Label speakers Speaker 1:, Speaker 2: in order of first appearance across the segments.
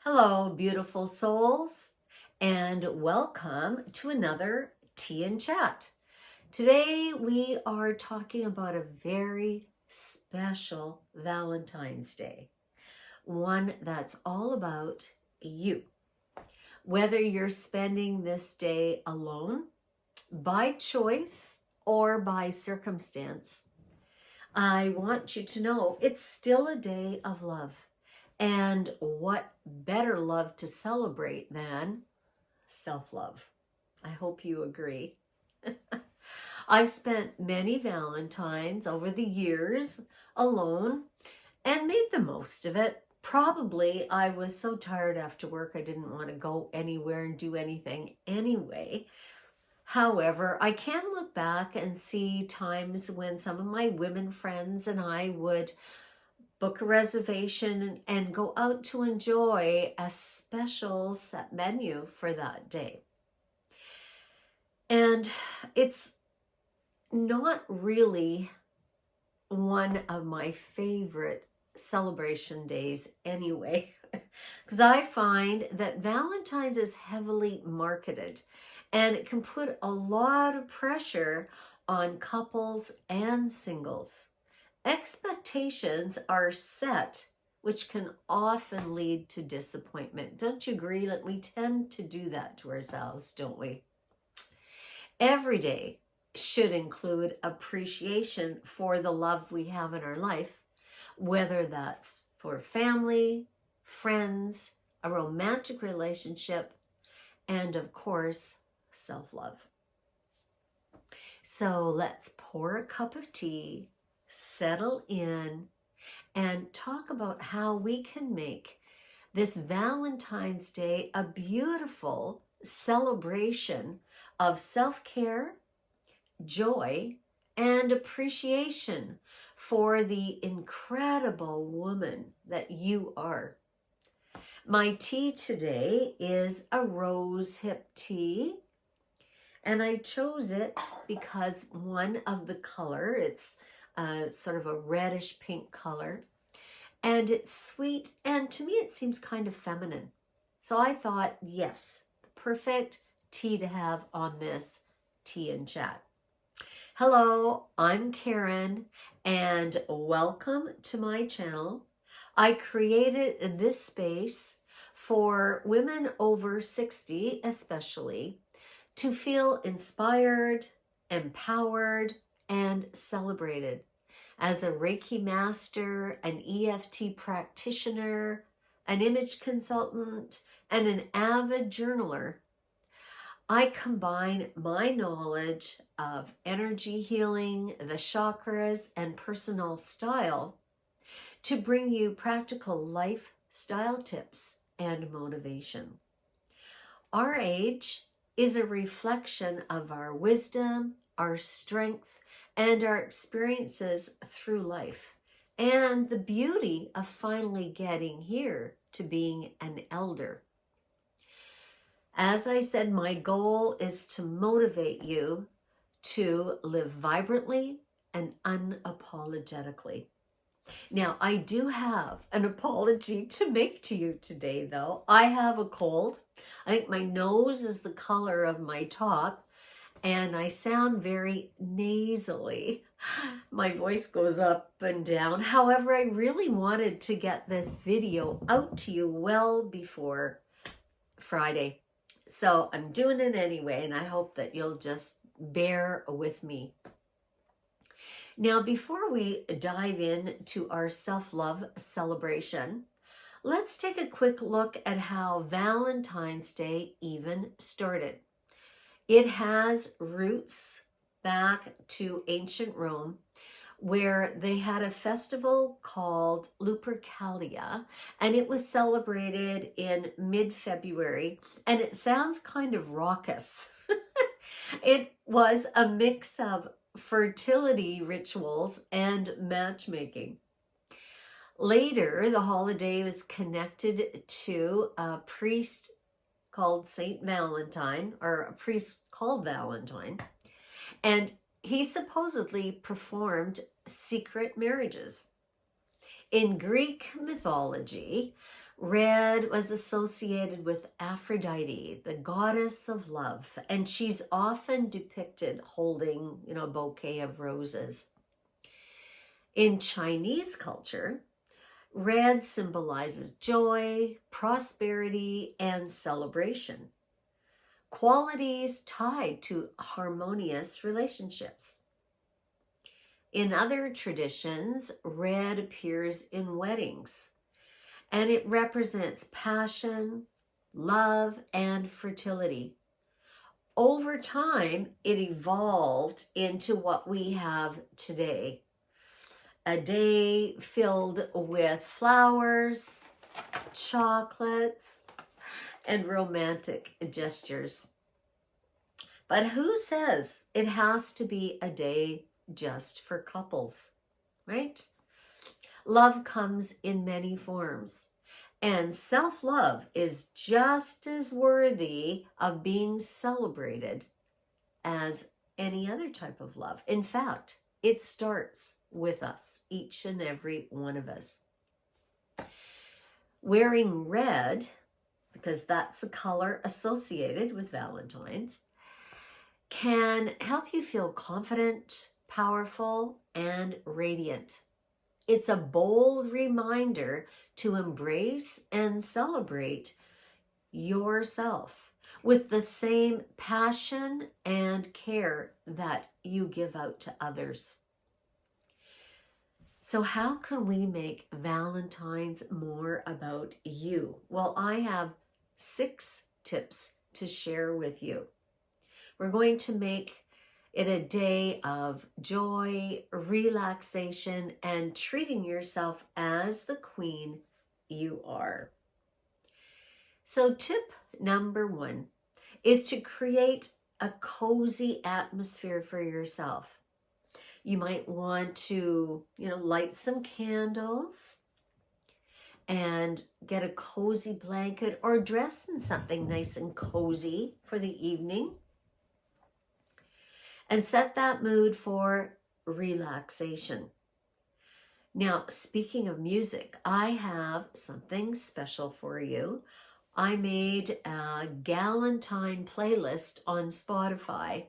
Speaker 1: Hello, beautiful souls, and welcome to another Tea and Chat. Today we are talking about a very special Valentine's Day, one that's all about you. Whether you're spending this day alone, by choice, or by circumstance, I want you to know it's still a day of love. And what better love to celebrate than self-love? I hope you agree. I've spent many Valentines over the years alone and made the most of it. Probably I was so tired after work I didn't want to go anywhere and do anything anyway. However, I can look back and see times when some of my women friends and I would book a reservation and go out to enjoy a special set menu for that day. And it's not really one of my favorite celebration days anyway, because I find that Valentine's is heavily marketed and it can put a lot of pressure on couples and singles. Expectations are set, which can often lead to disappointment. Don't you agree? Like, we tend to do that to ourselves, don't we? Every day should include appreciation for the love we have in our life, whether that's for family, friends, a romantic relationship, and of course, self-love. So let's pour a cup of tea, settle in, and talk about how we can make this Valentine's Day a beautiful celebration of self-care, joy, and appreciation for the incredible woman that you are. My tea today is a rose hip tea. And I chose it because one of the color, it's sort of a reddish pink color, and it's sweet, and to me it seems kind of feminine. So I thought, yes, perfect tea to have on this Tea and Chat. Hello, I'm Karen, and welcome to my channel. I created this space for women over 60 especially, to feel inspired, empowered, and celebrated. As a Reiki master, an EFT practitioner, an image consultant, and an avid journaler, I combine my knowledge of energy healing, the chakras, and personal style to bring you practical lifestyle tips and motivation. Our age is a reflection of our wisdom, our strength, and our experiences through life, and the beauty of finally getting here to being an elder. As I said, my goal is to motivate you to live vibrantly and unapologetically. Now, I do have an apology to make to you today, though. I have a cold. I think my nose is the color of my top, and I sound very nasally. My voice goes up and down. However, I really wanted to get this video out to you well before Friday. So I'm doing it anyway, and I hope that you'll just bear with me. Now, before we dive into our self-love celebration, let's take a quick look at how Valentine's Day even started. It has roots back to ancient Rome, where they had a festival called Lupercalia, and it was celebrated in mid-February, and it sounds kind of raucous. It was a mix of fertility rituals and matchmaking. Later, the holiday was connected to a priest called Saint Valentine, or a priest called Valentine, and he supposedly performed secret marriages. In Greek mythology, Red was associated with Aphrodite, the goddess of love, and she's often depicted holding, a bouquet of roses. In Chinese culture, red symbolizes joy, prosperity, and celebration, qualities tied to harmonious relationships. In other traditions, red appears in weddings, and it represents passion, love, and fertility. Over time, it evolved into what we have today. A day filled with flowers, chocolates, and romantic gestures. But who says it has to be a day just for couples, right? Love comes in many forms, and self-love is just as worthy of being celebrated as any other type of love. In fact, it starts with us, each and every one of us. Wearing red, because that's the color associated with Valentine's, can help you feel confident, powerful, and radiant. It's a bold reminder to embrace and celebrate yourself with the same passion and care that you give out to others. So how can we make Valentine's more about you? Well, I have 6 tips to share with you. We're going to make it a day of joy, relaxation, and treating yourself as the queen you are. So tip number 1 is to create a cozy atmosphere for yourself. You might want to, light some candles and get a cozy blanket or dress in something nice and cozy for the evening. And set that mood for relaxation. Now, speaking of music, I have something special for you. I made a Valentine playlist on Spotify,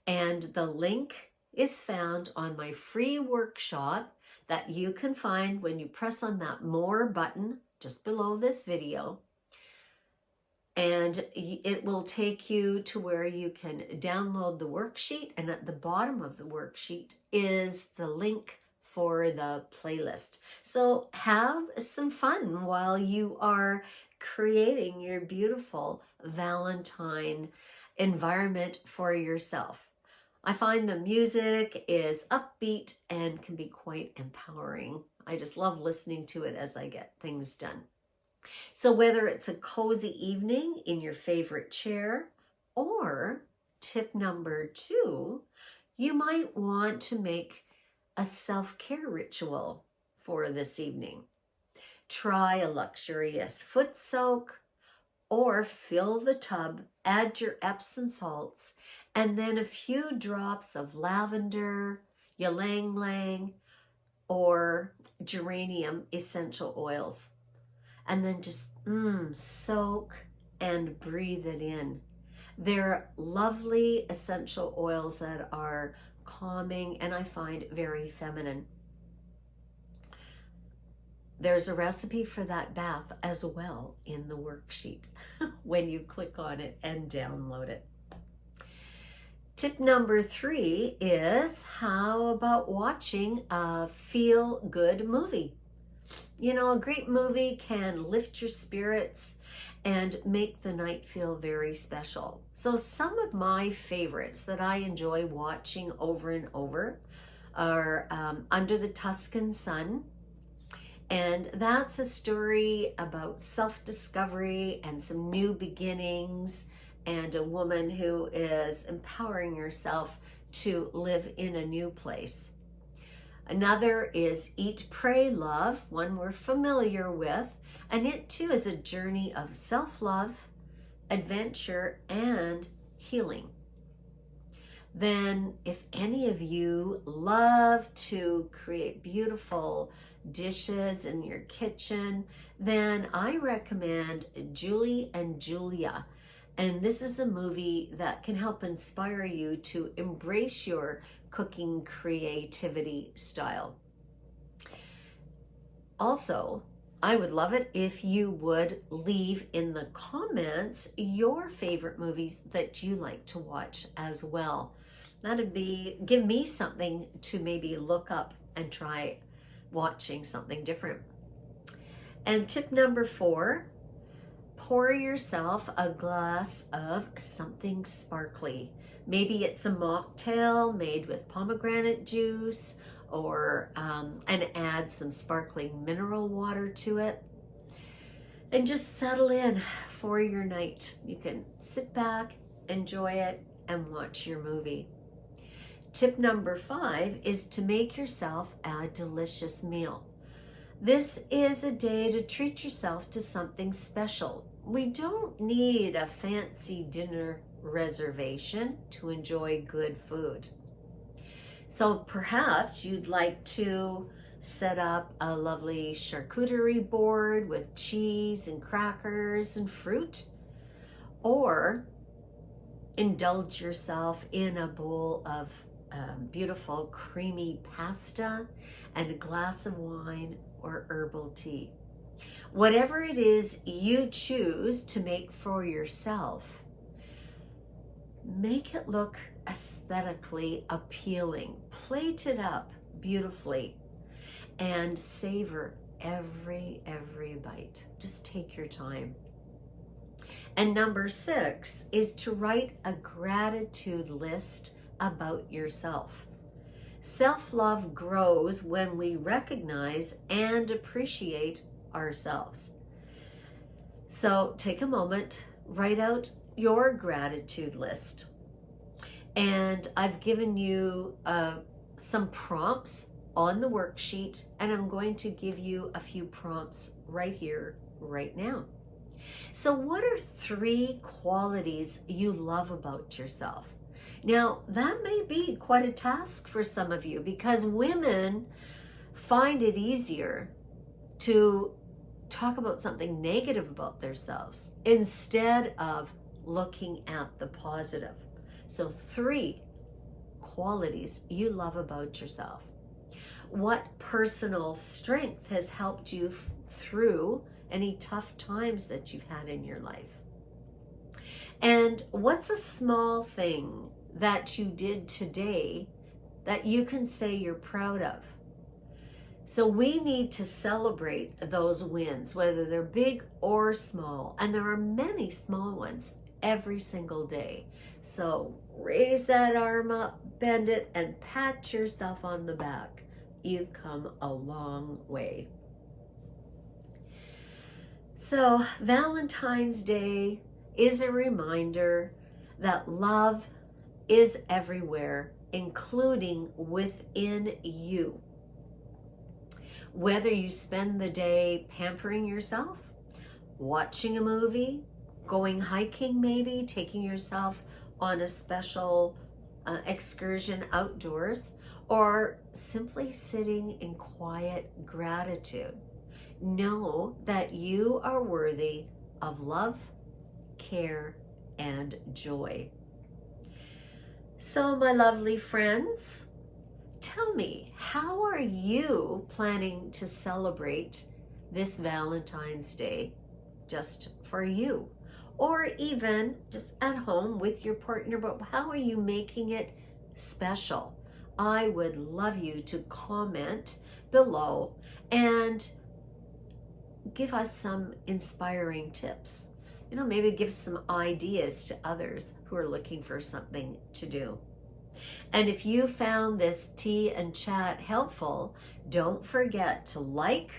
Speaker 1: and the link is found on my free workshop that you can find when you press on that More button just below this video. And it will take you to where you can download the worksheet. And at the bottom of the worksheet is the link for the playlist. So have some fun while you are creating your beautiful Valentine environment for yourself. I find the music is upbeat and can be quite empowering. I just love listening to it as I get things done. So whether it's a cozy evening in your favorite chair, or tip number 2, you might want to make a self-care ritual for this evening. Try a luxurious foot soak, or fill the tub, add your Epsom salts, and then a few drops of lavender, ylang ylang, or geranium essential oils. And then just soak and breathe it in. They're lovely essential oils that are calming and I find very feminine. There's a recipe for that bath as well in the worksheet when you click on it and download it. Tip number 3 is, how about watching a feel-good movie? A great movie can lift your spirits and make the night feel very special. So some of my favorites that I enjoy watching over and over are Under the Tuscan Sun. And that's a story about self-discovery and some new beginnings and a woman who is empowering herself to live in a new place. Another is Eat, Pray, Love, one we're familiar with, and it too is a journey of self-love, adventure, and healing. then if any of you love to create beautiful dishes in your kitchen, then I recommend Julie and Julia. And this is a movie that can help inspire you to embrace your cooking creativity style. Also, I would love it if you would leave in the comments your favorite movies that you like to watch as well. That'd give me something to maybe look up and try watching something different. And tip number 4, pour yourself a glass of something sparkly. Maybe it's a mocktail made with pomegranate juice, or and add some sparkling mineral water to it. And just settle in for your night. You can sit back, enjoy it, and watch your movie. Tip number 5 is to make yourself a delicious meal. This is a day to treat yourself to something special. We don't need a fancy dinner reservation to enjoy good food. So perhaps you'd like to set up a lovely charcuterie board with cheese and crackers and fruit, or indulge yourself in a bowl of beautiful creamy pasta and a glass of wine or herbal tea. Whatever it is you choose to make for yourself, make it look aesthetically appealing. Plate it up beautifully and savor every bite. Just take your time. And number 6 is to write a gratitude list about yourself. Self-love grows when we recognize and appreciate ourselves. So take a moment, write out your gratitude list. And I've given you some prompts on the worksheet, and I'm going to give you a few prompts right here, right now. So what are 3 qualities you love about yourself? Now, that may be quite a task for some of you, because women find it easier to talk about something negative about themselves instead of looking at the positive. So 3 qualities you love about yourself. What personal strength has helped you through any tough times that you've had in your life? And what's a small thing that you did today that you can say you're proud of? So we need to celebrate those wins, whether they're big or small. And there are many small ones every single day. So raise that arm up, bend it, and pat yourself on the back. You've come a long way. So Valentine's Day is a reminder that love is everywhere, including within you. Whether you spend the day pampering yourself, watching a movie, going hiking maybe, taking yourself on a special excursion outdoors, or simply sitting in quiet gratitude, know that you are worthy of love, care, and joy. So, my lovely friends, tell me, how are you planning to celebrate this Valentine's Day just for you? Or even just at home with your partner, but how are you making it special? I would love you to comment below and give us some inspiring tips. You know, maybe give some ideas to others who are looking for something to do. And if you found this tea and chat helpful, don't forget to like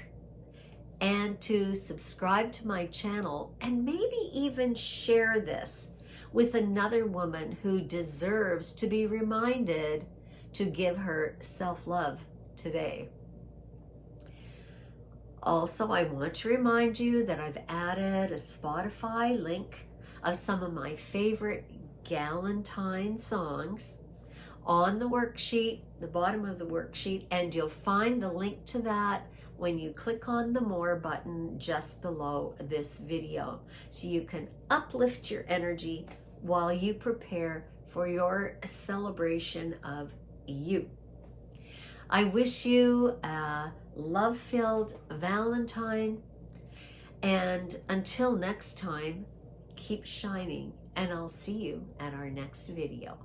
Speaker 1: and to subscribe to my channel, and maybe even share this with another woman who deserves to be reminded to give her self-love today. Also, I want to remind you that I've added a Spotify link of some of my favorite Valentine songs. on the worksheet, the bottom of the worksheet, and you'll find the link to that when you click on the More button just below this video. So you can uplift your energy while you prepare for your celebration of you. I wish you a love-filled Valentine, and until next time, keep shining, and I'll see you at our next video.